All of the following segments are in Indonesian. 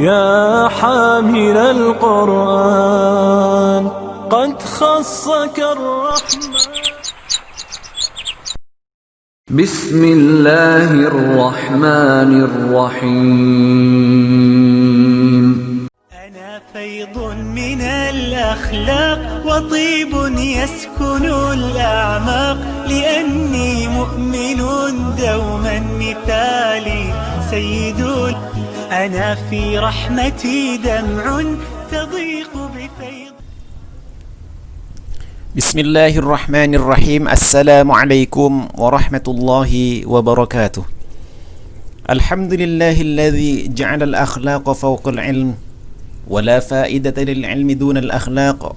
يا حامل القرآن قد خصك الرحمن. بسم الله الرحمن الرحيم. أنا فيض من الأخلاق وطيب يسكن الأعماق، لأني مؤمن دوما مثالي سيد. أنا في رحمتي دمع تضيق بفيض. بسم الله الرحمن الرحيم. السلام عليكم ورحمة الله وبركاته. الحمد لله الذي جعل الأخلاق فوق العلم، ولا فائدة للعلم دون الأخلاق،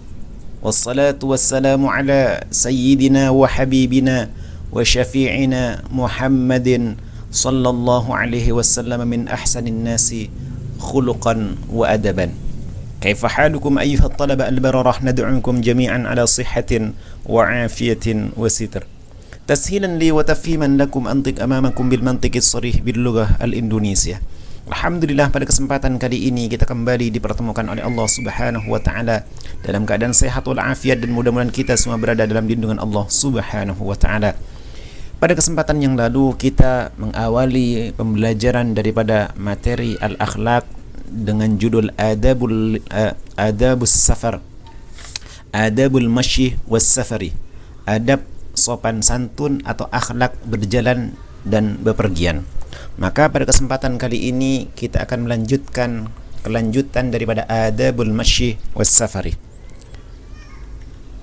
والصلاة والسلام على سيدنا وحبيبنا وشفيعنا محمد صلى الله عليه وسلم من أحسن الناس خلقا وأدبا. كيف حالكم أيها الطلبة البررة؟ ندعوكم جميعا على صحة وعافية وستر. تسهيلا لي وتفهيما لكم أنطق أمامكم بالمنطق الصريح باللغة الإندونيسية. Alhamdulillah, pada kesempatan kali ini kita kembali dipertemukan oleh Allah Subhanahu wa taala dalam keadaan sehat walafiat, dan mudah-mudahan kita semua berada dalam lindungan Allah Subhanahu wa taala. Pada kesempatan yang lalu kita mengawali pembelajaran daripada materi al-akhlaq dengan judul adabus safar, adabul masyi was safari, adab sopan santun atau akhlak berjalan dan bepergian. Maka pada kesempatan kali ini kita akan melanjutkan kelanjutan daripada adabul masyi was safari.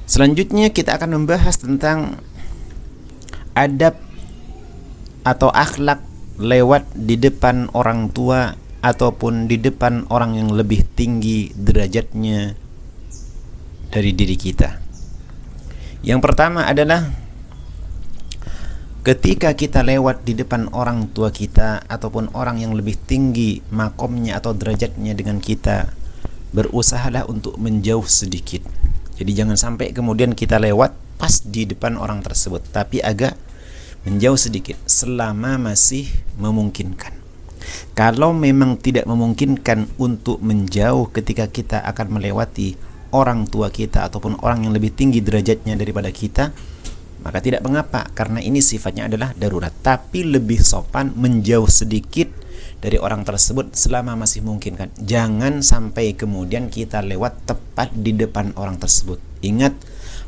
Selanjutnya kita akan membahas tentang adab atau akhlak lewat di depan orang tua ataupun di depan orang yang lebih tinggi derajatnya dari diri kita. Yang pertama adalah ketika kita lewat di depan orang tua kita ataupun orang yang lebih tinggi makomnya atau derajatnya dengan kita, berusahalah untuk menjauh sedikit. Jadi jangan sampai kemudian kita lewat pas di depan orang tersebut, tapi agak menjauh sedikit selama masih memungkinkan. Kalau memang tidak memungkinkan untuk menjauh ketika kita akan melewati orang tua kita ataupun orang yang lebih tinggi derajatnya daripada kita, maka tidak mengapa, karena ini sifatnya adalah darurat. Tapi lebih sopan menjauh sedikit dari orang tersebut selama masih memungkinkan. Jangan sampai kemudian kita lewat tepat di depan orang tersebut. Ingat,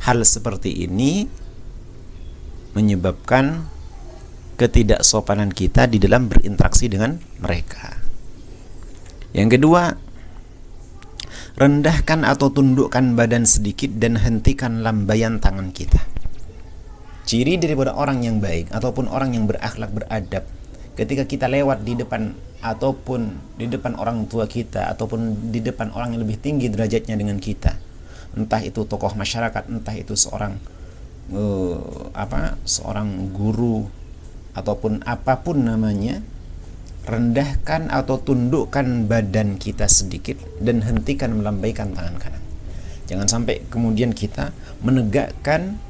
hal seperti ini menyebabkan ketidaksopanan kita di dalam berinteraksi dengan mereka. Yang kedua, rendahkan atau tundukkan badan sedikit dan hentikan lambaian tangan kita. Ciri daripada orang yang baik ataupun orang yang berakhlak beradab, ketika kita lewat di depan ataupun di depan orang tua kita ataupun di depan orang yang lebih tinggi derajatnya dengan kita, entah itu tokoh masyarakat, entah itu seorang seorang guru ataupun apapun namanya, rendahkan atau tundukkan badan kita sedikit dan hentikan melambaikan tangan kanan. Jangan sampai kemudian kita menegakkan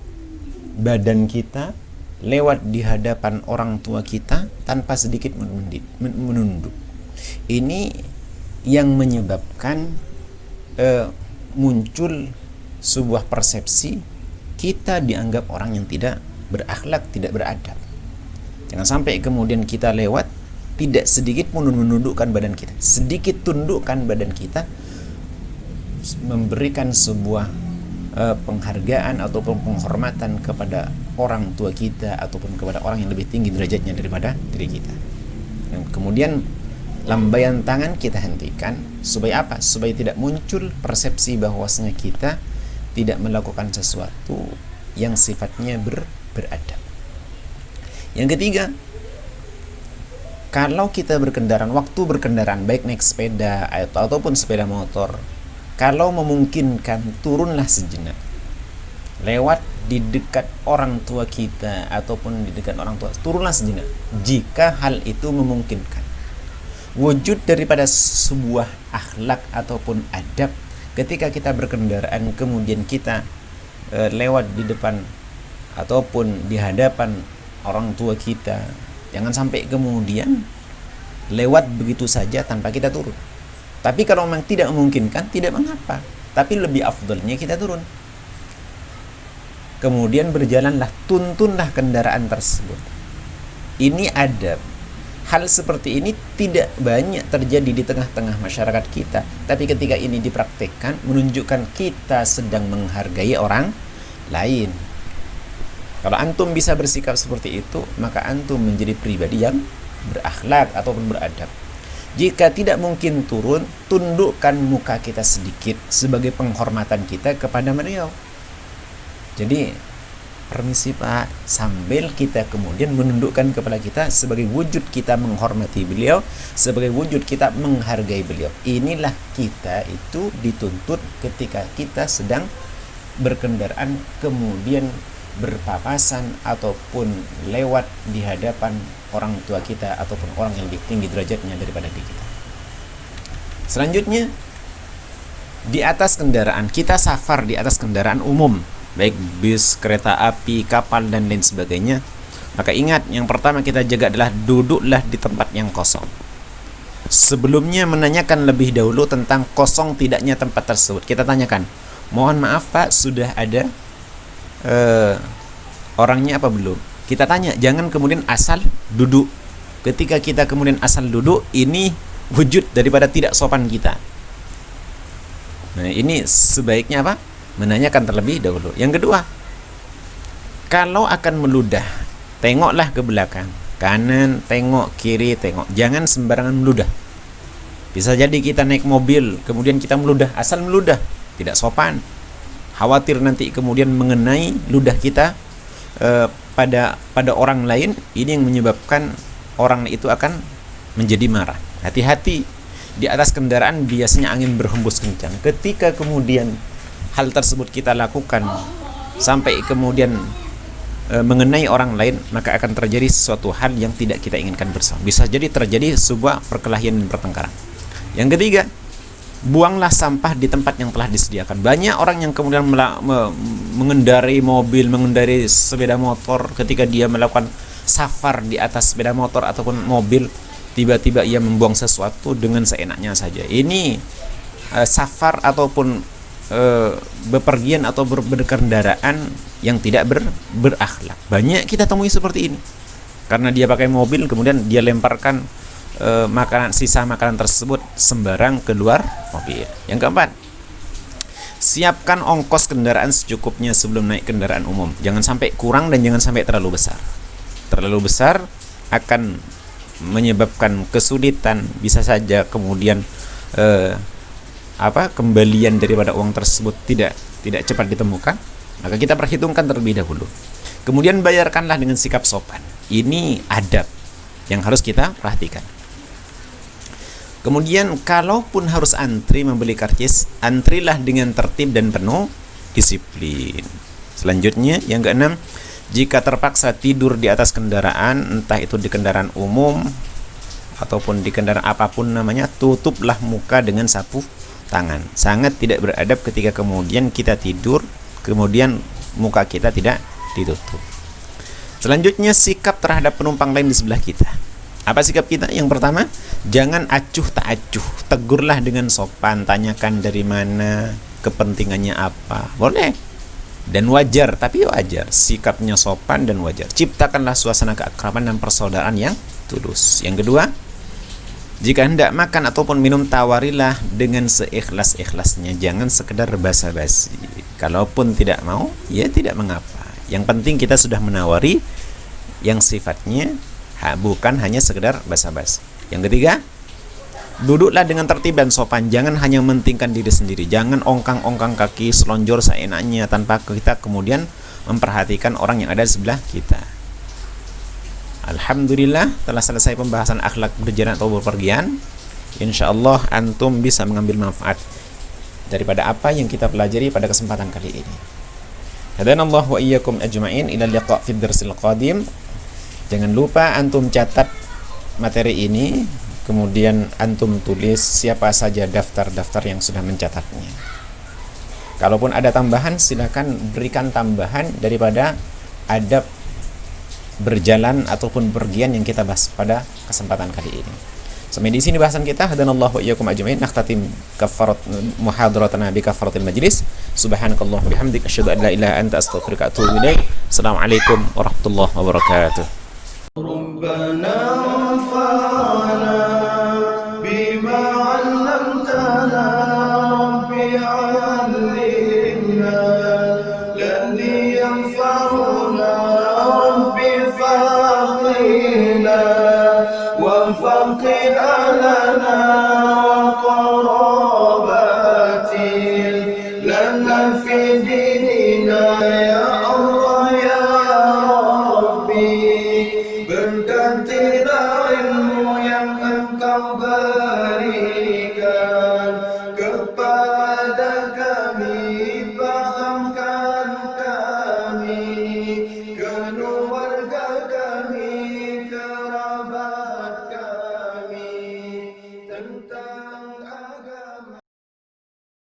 badan kita lewat di hadapan orang tua kita tanpa sedikit menunduk. Ini yang menyebabkan muncul sebuah persepsi kita dianggap orang yang tidak berakhlak, tidak beradab. Jangan sampai kemudian kita lewat tidak sedikit pun menundukkan badan kita. Sedikit tundukkan badan kita memberikan sebuah penghargaan ataupun penghormatan kepada orang tua kita ataupun kepada orang yang lebih tinggi derajatnya daripada diri kita. Dan kemudian lambaian tangan kita hentikan supaya apa? Supaya tidak muncul persepsi bahwasanya kita tidak melakukan sesuatu yang sifatnya beradab. Yang ketiga, kalau kita waktu berkendaraan baik naik sepeda ataupun sepeda motor, kalau memungkinkan turunlah sejenak, lewat di dekat orang tua kita ataupun di dekat orang tua, turunlah sejenak jika hal itu memungkinkan. Wujud daripada sebuah akhlak ataupun adab ketika kita berkendaraan kemudian kita lewat di depan ataupun di hadapan orang tua kita, jangan sampai kemudian lewat begitu saja tanpa kita turun. Tapi kalau memang tidak memungkinkan, tidak mengapa. Tapi lebih afdolnya kita turun. Kemudian berjalanlah, tuntunlah kendaraan tersebut. Ini adab. Hal seperti ini tidak banyak terjadi di tengah-tengah masyarakat kita. Tapi ketika ini dipraktikkan, menunjukkan kita sedang menghargai orang lain. Kalau antum bisa bersikap seperti itu, maka antum menjadi pribadi yang berakhlak ataupun beradab. Jika tidak mungkin turun, tundukkan muka kita sedikit sebagai penghormatan kita kepada beliau. Jadi, permisi Pak, sambil kita kemudian menundukkan kepala kita sebagai wujud kita menghormati beliau, sebagai wujud kita menghargai beliau. Inilah kita itu dituntut ketika kita sedang berkendaraan kemudian berpapasan ataupun lewat di hadapan orang tua kita ataupun orang yang lebih tinggi derajatnya daripada diri kita. Selanjutnya, di atas kendaraan, kita safar di atas kendaraan umum, baik bis, kereta api, kapal, dan lain sebagainya. Maka ingat, yang pertama kita jaga adalah duduklah di tempat yang kosong. Sebelumnya menanyakan lebih dahulu tentang kosong tidaknya tempat tersebut. Kita tanyakan, mohon maaf Pak, sudah ada orangnya apa belum? Kita tanya, jangan kemudian asal duduk. Ketika kita kemudian asal duduk, ini wujud daripada tidak sopan kita. Nah, ini sebaiknya apa? Menanyakan terlebih dahulu. Yang kedua, kalau akan meludah, tengoklah ke belakang, kanan tengok, kiri tengok, jangan sembarangan meludah. Bisa jadi kita naik mobil, kemudian kita meludah, asal meludah, tidak sopan. Khawatir nanti kemudian mengenai ludah kita pada orang lain, ini yang menyebabkan orang itu akan menjadi marah. Hati-hati, di atas kendaraan biasanya angin berhembus kencang. Ketika kemudian hal tersebut kita lakukan sampai kemudian mengenai orang lain, maka akan terjadi sesuatu hal yang tidak kita inginkan bersama. Bisa jadi terjadi sebuah perkelahian dan pertengkaran. Yang ketiga, buanglah sampah di tempat yang telah disediakan. Banyak orang yang kemudian mengendarai mobil, mengendarai sepeda motor, ketika dia melakukan safar di atas sepeda motor ataupun mobil, tiba-tiba ia membuang sesuatu dengan seenaknya saja. Ini safar ataupun bepergian atau berkendaraan yang tidak berakhlak. Banyak kita temui seperti ini. Karena dia pakai mobil, kemudian dia lemparkan sisa makanan tersebut sembarang keluar mobil. Yang keempat, siapkan ongkos kendaraan secukupnya sebelum naik kendaraan umum. Jangan sampai kurang dan jangan sampai terlalu besar. Terlalu besar akan menyebabkan kesulitan, bisa saja kemudian kembalian daripada uang tersebut tidak cepat ditemukan. Maka kita perhitungkan terlebih dahulu. Kemudian bayarkanlah dengan sikap sopan. Ini adab yang harus kita perhatikan. Kemudian kalaupun harus antri membeli karcis, antrilah dengan tertib dan penuh disiplin. Selanjutnya, yang keenam, jika terpaksa tidur di atas kendaraan, entah itu di kendaraan umum ataupun di kendaraan apapun namanya, tutuplah muka dengan sapu tangan. Sangat tidak beradab ketika kemudian kita tidur, kemudian muka kita tidak ditutup. Selanjutnya, sikap terhadap penumpang lain di sebelah kita. Apa sikap kita? Yang pertama, jangan acuh tak acuh. Tegurlah dengan sopan, tanyakan dari mana, kepentingannya apa. Boleh. Dan wajar, tapi wajar. Sikapnya sopan dan wajar. Ciptakanlah suasana keakraban dan persaudaraan yang tulus. Yang kedua, jika hendak makan ataupun minum, tawarilah dengan seikhlas-ikhlasnya. Jangan sekedar basa-basi. Kalaupun tidak mau, ya tidak mengapa. Yang penting kita sudah menawari yang sifatnya bukan hanya sekedar basa-basi. Yang ketiga, duduklah dengan tertib dan sopan. Jangan hanya mementingkan diri sendiri. Jangan ongkang-ongkang kaki, selonjor seenaknya tanpa kita kemudian memperhatikan orang yang ada di sebelah kita. Alhamdulillah, telah selesai pembahasan akhlak berjalan atau berpergian. InsyaAllah antum bisa mengambil manfaat daripada apa yang kita pelajari pada kesempatan kali ini. Hadanallah wa iyyakum ajma'in ila liqa' fid darsil qadim. Jangan lupa antum catat materi ini, kemudian antum tulis siapa saja daftar-daftar yang sudah mencatatnya. Kalaupun ada tambahan, silakan berikan tambahan daripada adab berjalan ataupun pergian yang kita bahas pada kesempatan kali ini. Sampai di sini bahasan kita. Hadanallahu wa iyyakum ajmain. Nakhtatim kafarat muhadaratana bi kafaratil majlis. Subhanakallah bihamdik asyhadu an la ilaha anta astaghfiruka wa atubu ilaik. Assalamualaikum warahmatullahi wabarakatuh. ربنا انفعنا بما علمتنا ربي علمنا الذي ينفعنا ربي فقنا وفقه لنا وقراباتي لنا في ديننا يا الله يا ربي bergantilah ilmu yang engkau berikan kepada kami, pahamkan kami, keluarga kami, kerabat kami tentang